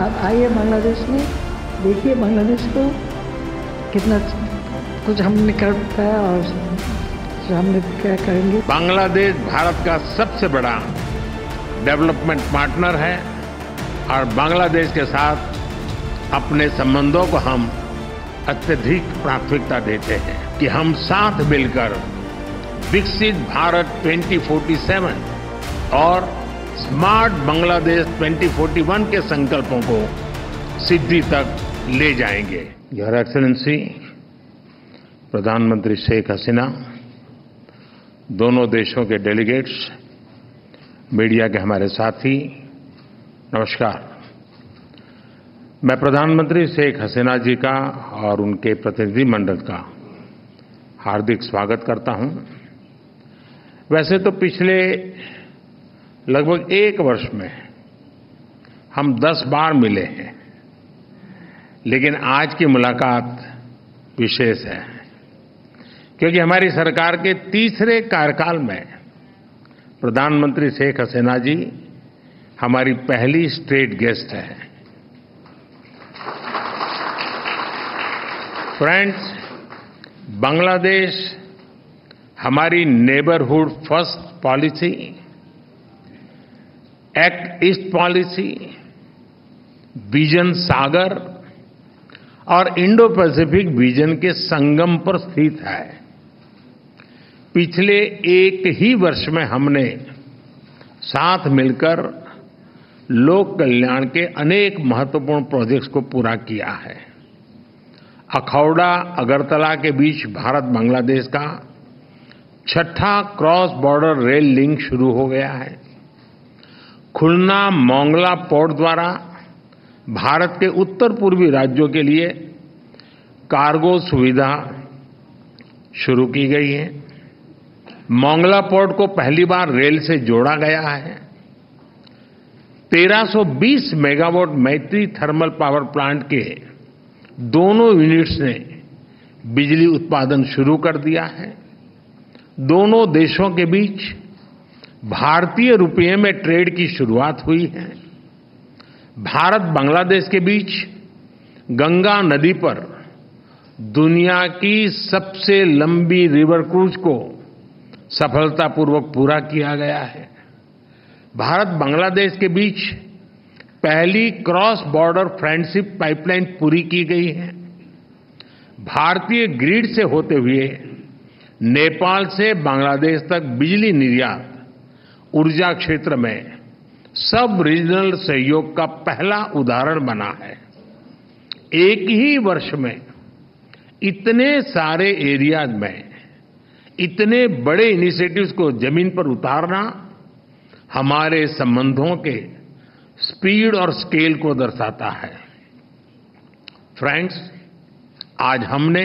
आप आइए बांग्लादेश में, देखिए बांग्लादेश को कितना कुछ हमने कर पाया और हमने क्या करेंगे। बांग्लादेश भारत का सबसे बड़ा डेवलपमेंट पार्टनर है और बांग्लादेश के साथ अपने संबंधों को हम अत्यधिक प्राथमिकता देते हैं कि हम साथ मिलकर विकसित भारत 2047 और स्मार्ट बांग्लादेश 2041 के संकल्पों को सिद्धि तक ले जाएंगे। योर एक्सेलेंसी प्रधानमंत्री शेख हसीना, दोनों देशों के डेलीगेट्स, मीडिया के हमारे साथी, नमस्कार। मैं प्रधानमंत्री शेख हसीना जी का और उनके प्रतिनिधिमंडल का हार्दिक स्वागत करता हूं। वैसे तो पिछले लगभग 1 वर्ष में हम 10 बार मिले हैं, लेकिन आज की मुलाकात विशेष है क्योंकि हमारी सरकार के तीसरे कार्यकाल में प्रधानमंत्री शेख हसीना जी हमारी पहली स्टेट गेस्ट है। फ्रेंड्स, बांग्लादेश हमारी neighbourhood first policy, act east policy, vision Sagar और इंडो पैसिफिक विजन के संगम पर स्थित है। पिछले 1 ही वर्ष में हमने साथ मिलकर लोक कल्याण के अनेक महत्वपूर्ण प्रोजेक्ट्स को पूरा किया है। अखौड़ा अगरतला के बीच भारत बांग्लादेश का 6ठा क्रॉस बॉर्डर रेल लिंक शुरू हो गया है। खुलना मोंगला पोर्ट द्वारा भारत के उत्तर पूर्वी राज्यों के लिए कार्गो सुविधा शुरू की गई है। मोंगला पोर्ट को पहली बार रेल से जोड़ा गया है। 1320 मेगावाट मैत्री थर्मल पावर प्लांट के दोनों यूनिट्स ने बिजली उत्पादन शुरू कर दिया है। दोनों देशों के बीच भारतीय रुपये में ट्रेड की शुरुआत हुई है। भारत बांग्लादेश के बीच गंगा नदी पर दुनिया की सबसे लंबी रिवर क्रूज को सफलतापूर्वक पूरा किया गया है। भारत बांग्लादेश के बीच पहली क्रॉस बॉर्डर फ्रेंडशिप पाइपलाइन पूरी की गई है। भारतीय ग्रिड से होते हुए नेपाल से बांग्लादेश तक बिजली निर्यात ऊर्जा क्षेत्र में सब रीजनल सहयोग का पहला उदाहरण बना है। एक ही वर्ष में इतने सारे एरियाज में इतने बड़े इनिशिएटिव्स को जमीन पर उतारना हमारे संबंधों के स्पीड और स्केल को दर्शाता है। फ्रेंड्स, आज हमने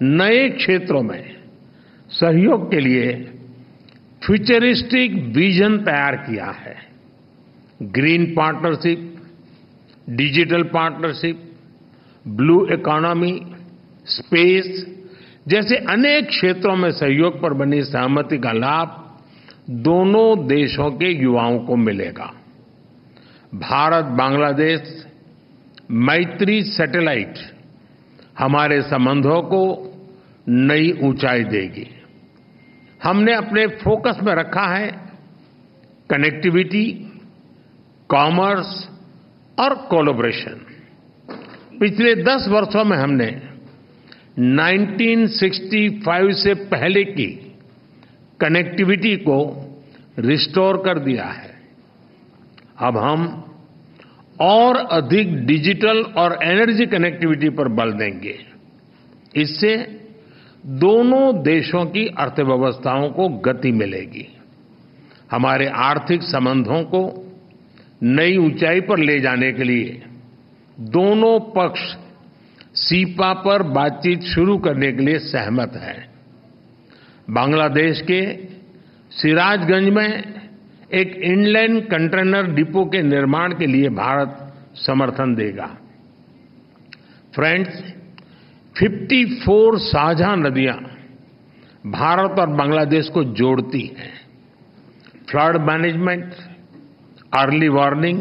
नए क्षेत्रों में सहयोग के लिए फ्यूचरिस्टिक विजन तैयार किया है। Green partnership, digital partnership, blue economy, space जैसे अनेक क्षेत्रों में सहयोग पर बनी सहमति का लाभ दोनों देशों के युवाओं को मिलेगा। भारत बांग्लादेश मैत्री सैटेलाइट हमारे संबंधों को नई ऊंचाई देगी। हमने अपने फोकस में रखा है कनेक्टिविटी, कॉमर्स और कोलैबोरेशन। पिछले 10 वर्षों में हमने 1965 से पहले की कनेक्टिविटी को रिस्टोर कर दिया है। अब हम और अधिक डिजिटल और एनर्जी कनेक्टिविटी पर बल देंगे। इससे दोनों देशों की अर्थव्यवस्थाओं को गति मिलेगी। हमारे आर्थिक संबंधों को नई ऊंचाई पर ले जाने के लिए दोनों पक्ष सीपा पर बातचीत शुरू करने के लिए सहमत हैं। बांग्लादेश के सिराजगंज में एक इनलैंड कंटेनर डिपो के निर्माण के लिए भारत समर्थन देगा। फ्रेंड्स, 54 साझा नदियां भारत और बांग्लादेश को जोड़ती हैं। Flood management, early warning,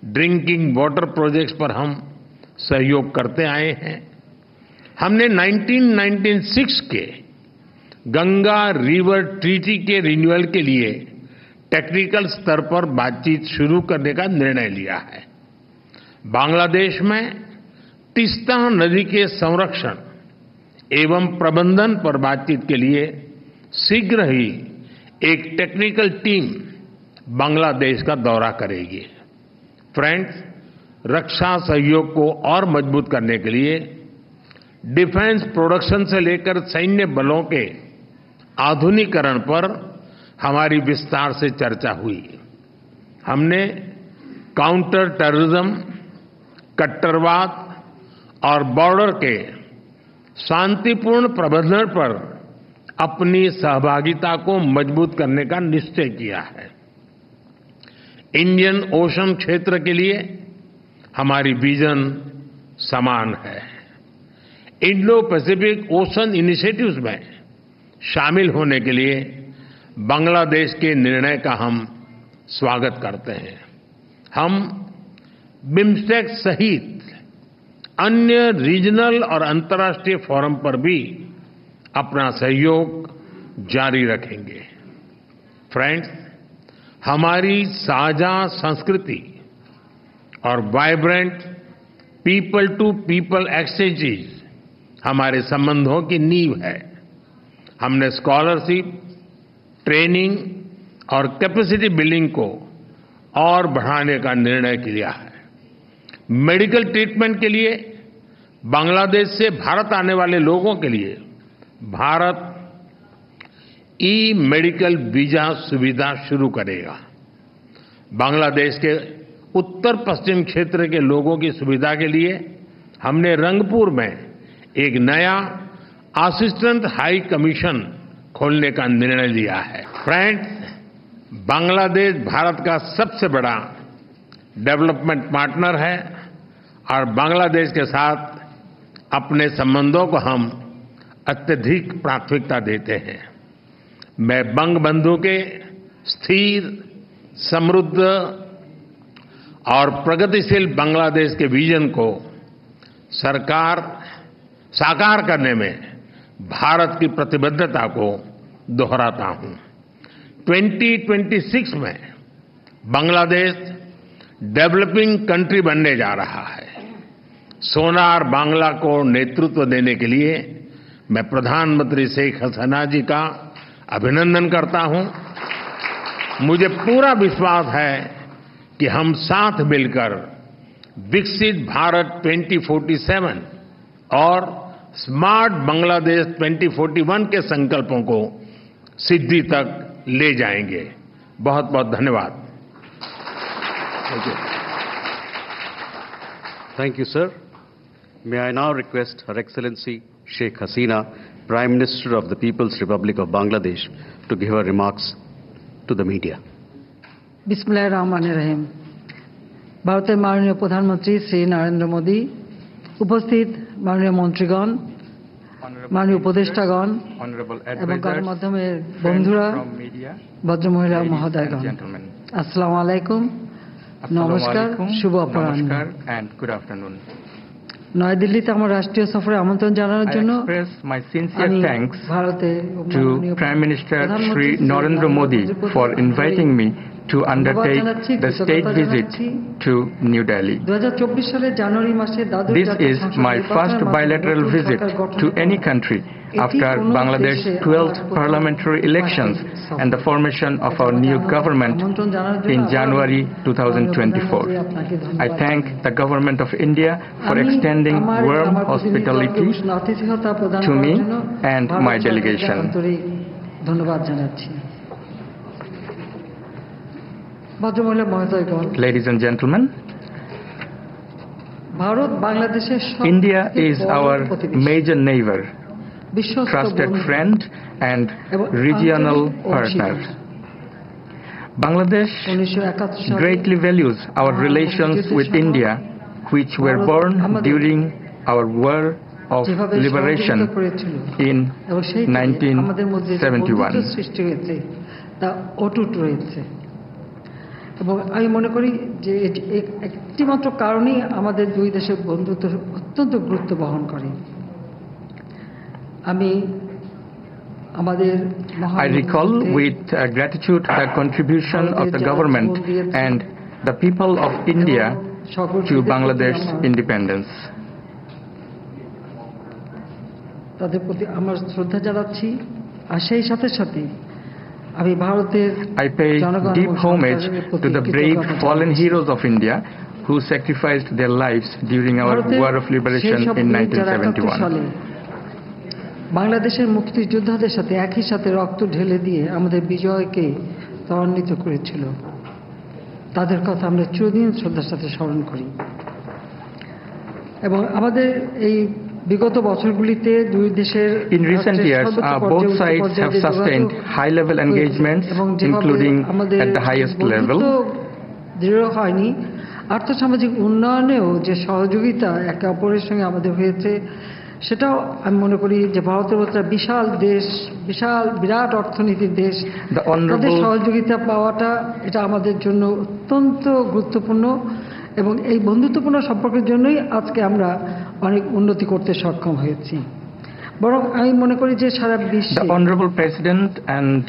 drinking water projects पर हम सहयोग करते आए हैं। हमने 1996 के गंगा रिवर ट्रीटी के रिन्यूअल के लिए टेक्निकल स्तर पर बातचीत शुरू करने का निर्णय लिया है। बांग्लादेश में तीस्ता नदी के संरक्षण एवं प्रबंधन पर बातचीत के लिए शीघ्र ही एक टेक्निकल टीम बांग्लादेश का दौरा करेगी। फ्रेंड्स, रक्षा सहयोग को और मजबूत करने के लिए डिफेंस प्रोडक्शन से लेकर सैन्य बलों के आधुनिकीकरण पर हमारी विस्तार से चर्चा हुई। हमने काउंटर टेररिज्म, कट्टरवाद और बॉर्डर के शांतिपूर्ण प्रबंधन पर अपनी सहभागिता को मजबूत करने का निश्चय किया है। इंडियन ओशन क्षेत्र के लिए हमारी विजन समान है। इंडो पैसिफिक ओशन इनिशिएटिव्स में शामिल होने के लिए बांग्लादेश के निर्णय का हम स्वागत करते हैं। हम बिम्स्टेक सहित अन्य रीजनल और अंतर्राष्ट्रीय फोरम पर भी अपना सहयोग जारी रखेंगे। फ्रेंड्स, हमारी साझा संस्कृति और vibrant people to people exchanges हमारे संबंधों की नींव है। हमने स्कॉलरशिप, ट्रेनिंग और कैपेसिटी बिल्डिंग को और बढ़ाने का निर्णय लिया है। मेडिकल ट्रीटमेंट के लिए बांग्लादेश से भारत आने वाले लोगों के लिए भारत ई मेडिकल वीजा सुविधा शुरू करेगा। बांग्लादेश के उत्तर पश्चिम क्षेत्र के लोगों की सुविधा के लिए हमने रंगपुर में एक नया असिस्टेंट हाई कमीशन खोलने का निर्णय लिया है। फ्रेंड्स, बांग्लादेश भारत का सबसे बड़ा डेवलपमेंट पार्टनर है और बांग्लादेश के साथ अपने संबंधों को हम अत्यधिक प्राथमिकता देते हैं। मैं बंगबंधु के स्थिर, समृद्ध और प्रगतिशील बांग्लादेश के विजन को साकार करने में भारत की प्रतिबद्धता को दोहराता हूं। 2026 में बांग्लादेश डेवलपिंग कंट्री बनने जा रहा है। सोनार बांग्ला को नेतृत्व देने के लिए मैं प्रधानमंत्री शेख हसीना जी का अभिनंदन करता हूं। मुझे पूरा विश्वास है कि हम साथ मिलकर विकसित भारत 2047 और स्मार्ट बांग्लादेश 2041 के संकल्पों को सिद्धि तक ले जाएंगे। बहुत बहुत धन्यवाद। Thank you, sir. May I now request Her Excellency Sheikh Hasina, Prime Minister of the People's Republic of Bangladesh, to give her remarks to the media. बिस्मिल्लाहिर्रहमानिर्रहीम। ভারতের মাননীয় প্রধানমন্ত্রী শ্রী নরেন্দ্র মোদী, উপস্থিত মাননীয় মন্ত্রীগণ, মাননীয় উপদেষ্টাগণ এবং গণমাধ্যমের বন্ধুরা, ভদ্রমহিলা মহোদয়গণ, আসসালামু আলাইকুম, নমস্কার, শুভ অপরাহ্ন। নয়াদিল্লিতে আমার রাষ্ট্রীয় সফরে আমন্ত্রণ জানানোর জন্য আমি ভারতে Prime Minister Shri Narendra Modi for inviting me to undertake the state visit to New Delhi. 2024 সালের জানুয়ারি মাসে This is my first bilateral visit to any country after Bangladesh's 12th parliamentary elections and the formation of our new government in January 2024. I thank the government of India for extending warm hospitality to me and my delegation. ধন্যবাদ জানাচ্ছি। ভদ্রমহিলা মহোদয়গণ, Ladies and gentlemen, Bharat বাংলাদেশের India is our major neighbor, trusted friend and regional partner. Bangladesh greatly values our relations with India, which were born during our war of liberation in 1971. তা অটুট রয়েছে। এবং আমি মনে করি যে একটি মাত্র কারণেই আমাদের দুই দেশের বন্ধুত্ব অত্যন্ত গুরুত্ব বহন করে। আমি আমাদের I recall with gratitude the contribution of the government and the people of India to Bangladesh independence. তাদের প্রতি আমার শ্রদ্ধা জানাচ্ছি, আর সেই সাথে সাথে আমি ভারতের I pay deep homage to the brave fallen heroes of India who sacrificed their lives during our War of Liberation in 1971. বাংলাদেশের মুক্তিযোদ্ধাদের সাথে একই সাথে রক্ত ঢেলে দিয়ে আমাদের বিজয়কে ত্বরান্বিত করেছিল, তাদের কথা আমরা চিরদিন শ্রদ্ধার সাথে স্মরণ করি। এবং আমাদের এই বিগত বছরগুলিতে দুই দেশের In recent years, both sides have sustained high-level engagements, including at the highest level. দৃঢ় হয়নি, আর্থসামাজিক উন্নয়নেও যে সহযোগিতা একে অপরের সঙ্গে আমাদের হয়েছে, সেটাও আমি মনে করি যে ভারতের মতো বিশাল দেশ, বিরাট অর্থনীতির দেশ, তাদের সহযোগিতা পাওয়াটা এটা আমাদের জন্য অত্যন্ত গুরুত্বপূর্ণ। এবং এই বন্ধুত্বপূর্ণ সম্পর্কের জন্যই আজকে আমরা অনেক উন্নতি করতে সক্ষম হয়েছি। বরং আমি মনে করি যে সারা বিশ্বে The Honorable President and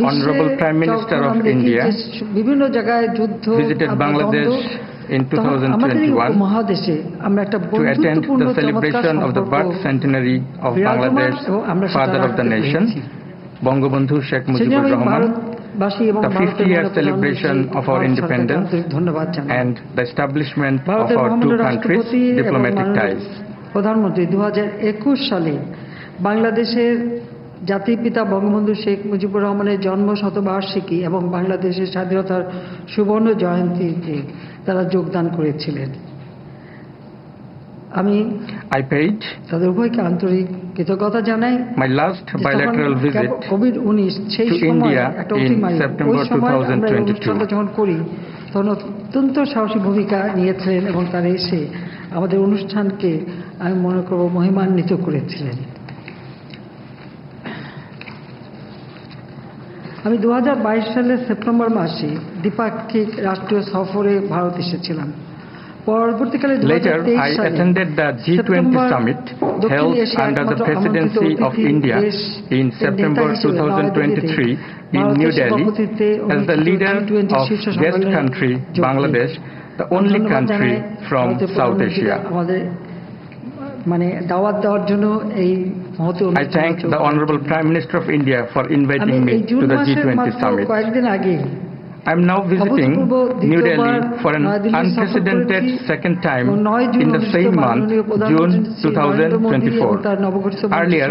Honorable Prime Minister of India বিভিন্ন জায়গায় যুদ্ধ visited Bangladesh in 2021 মহাদেশে আমরা একটা to attend the celebration of the birth centenary of Bangladesh, Father of the Nation, Bangabandhu Sheikh Mujibur Rahman, the 50-year celebration of our independence, and the establishment of our two countries' diplomatic ties. প্রধানমন্ত্রী 2021 সালে বাংলাদেশের জাতির পিতা বঙ্গবন্ধু শেখ মুজিবুর রহমানের জন্ম শতবার্ষিকী এবং বাংলাদেশের স্বাধীনতার সুবর্ণ জয়ন্তীতে তারা যোগদান করেছিলেন। আমি তাদের উভয়কে আন্তরিক কৃতজ্ঞতা জানাই। My last bilateral visit COVID-19 সেই সময় একটা অতিমারী, ওই সময় আমরা অনুষ্ঠানটা যখন করি তখন অত্যন্ত সাহসী ভূমিকা নিয়েছিলেন এবং তারা এসে আমাদের অনুষ্ঠানকে আমি মনে করব মহিমান্বিত করেছিলেন। আমি 2022 সালের সেপ্টেম্বর মাসে দ্বিপাক্ষিক রাষ্ট্রীয় সফরে ভারত এসেছিলাম। পরবর্তীকালে Later, I attended the G20 summit held under the presidency of India in September 2023 in New Delhi as the leader of guest country Bangladesh, the only country from South Asia. I thank the Honorable Prime Minister of India for inviting me to the G20 summit. I am now visiting New Delhi for an unprecedented second time in the same month, June 2024. Earlier,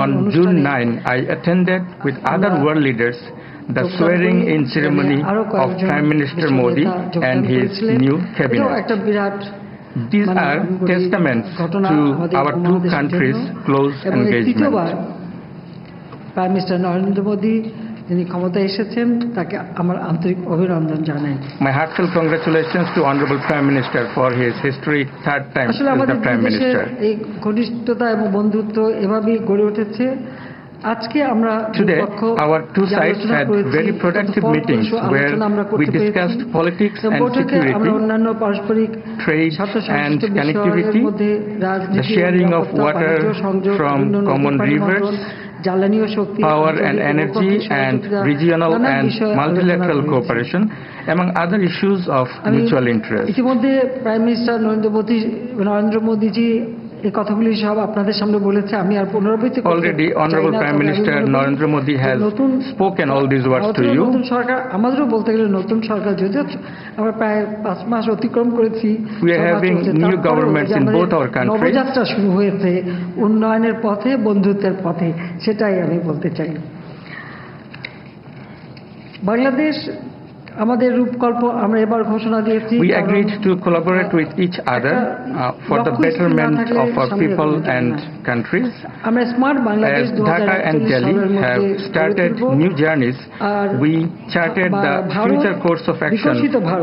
on June 9, I attended with other world leaders the swearing-in ceremony of Prime Minister Modi and his new cabinet. These are testaments to our two countries' close engagement. Prime Minister Narendra Modi যিনি ক্ষমতায় এসেছেন তাকে আমার আন্তরিক অভিনন্দন জানাই। My heartfelt congratulations to Honorable Prime Minister for his historic third time as the Prime Minister. এই ঘনিষ্ঠতা এবং বন্ধুত্ব এভাবেই গড়ে উঠেছে। আজকে আমরা Today, our two sides had very productive meetings where we discussed politics and security, trade and connectivity, the sharing of water from common rivers, power and energy, and regional and multilateral cooperation, among other issues of mutual interest. ইতিমধ্যে prime minister Narendra মোদীজি এই কথাগুলি সব আপনাদের সামনে বলেছে, আমি আর পুনরাবৃত্তি করতে চাই না। Already, Honorable Prime Minister Narendra Modi has spoken all these words to you. নতুন সরকার, আমাদেরও বলতে গেলে নতুন সরকার, যদিও আমরা প্রায় 5 মাস অতিক্রম করেছি। We are having new governments in both our countries. Nabajatra শুরু হয়েছে উন্নয়নের পথে, বন্ধুত্বের পথে, সেটাই আমি বলতে চাই। বাংলাদেশ আমাদের রূপকল্প আমরা এবার ঘোষণা দিয়েছি। We agreed to collaborate with each other for the betterment of our people and countries. আমরা smart Bangladesh As Dhaka and Delhi have started new journeys, we charted the future course of action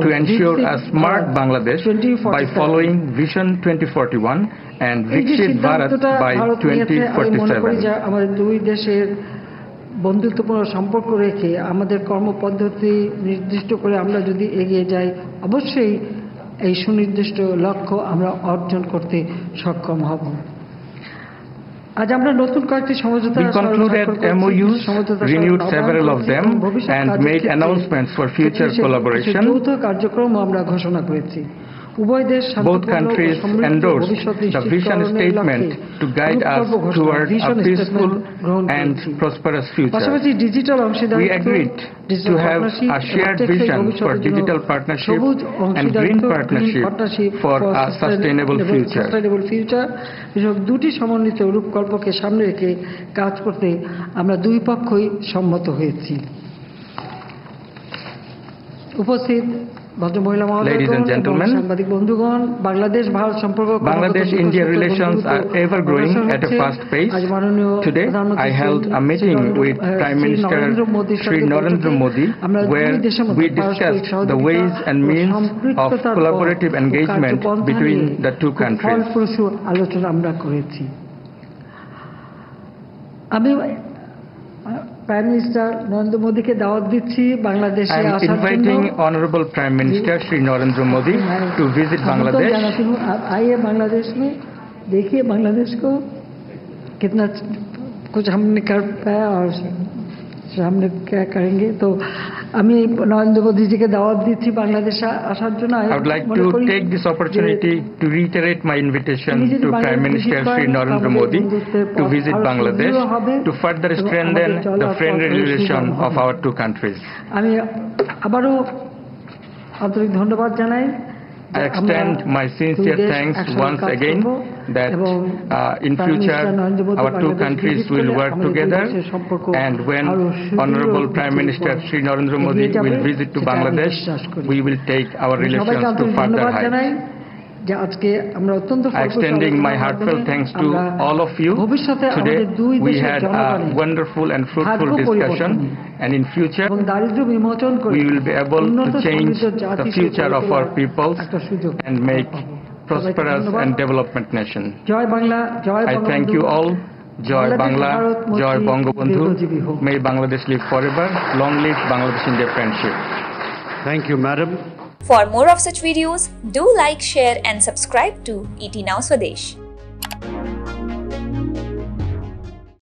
to ensure a smart Bangladesh by following Vision 2041 and Viksit Bharat by 2047. আমাদের দুই দেশের বন্ধুত্বপূর্ণ সম্পর্ক রেখে আমাদের কর্মপদ্ধতি নির্দিষ্ট করে আমরা যদি এগিয়ে যাই, অবশ্যই এই সুনির্দিষ্ট লক্ষ্য আমরা অর্জন করতে সক্ষম হব। আজ আমরা নতুন কয়েকটি সমঝোতা We concluded MOUs, renewed several of them, and made announcements for future collaboration. যৌথ কার্যক্রম আমরা ঘোষণা করেছি। Both countries endorsed the vision statement to guide us toward a peaceful and prosperous future. We agreed to have a shared vision for digital partnership and green partnership for a sustainable future. দুটি সমন্বিত রূপকল্পকে সামনে রেখে কাজ করতে আমরা দুই পক্ষই সম্মত হয়েছি। উপস্থিত Ladies and gentlemen, Bangladesh-India relations are ever growing at a fast pace. Today, I held a meeting with Prime Minister Shri Narendra Modi, where we discussed the ways and means of collaborative engagement between the two countries. Prime Minister Narendra Modi ke dawat dicchi Bangladesh I am inviting Honorable Prime Minister Shri Narendra Modi to visit Bangladesh. आइए बांग्लादेश में, देखिए बांग्लादेश को कितना कुछ हमने कर पाया और हमने क्या करेंगे। तो আমি নরেন্দ্র মোদীজিকে দাওয়াত দিচ্ছি বাংলাদেশে আসার জন্য। I would like to take this opportunity to reiterate my invitation to Prime Minister Shri Narendra Modi to visit Bangladesh to further strengthen the friendly relation of our two countries. আমি আবারও আন্তরিক ধন্যবাদ জানাই। I extend my sincere thanks once again that in future our two countries will work together, and when Honorable Prime Minister Shri Narendra Modi will visit to Bangladesh, we will take our relations to further heights. Extending my heartfelt thanks to all of you. Today we had a wonderful and fruitful discussion, and in future we will be able to change the future of our peoples and make prosperous and development nation. I thank you all. Joy Bangla, Joy Bangabandhu. May Bangladesh live forever. Long live Bangladesh-India friendship. Thank you, madam. For more of such videos, do like, share and subscribe to ET Now Swadesh.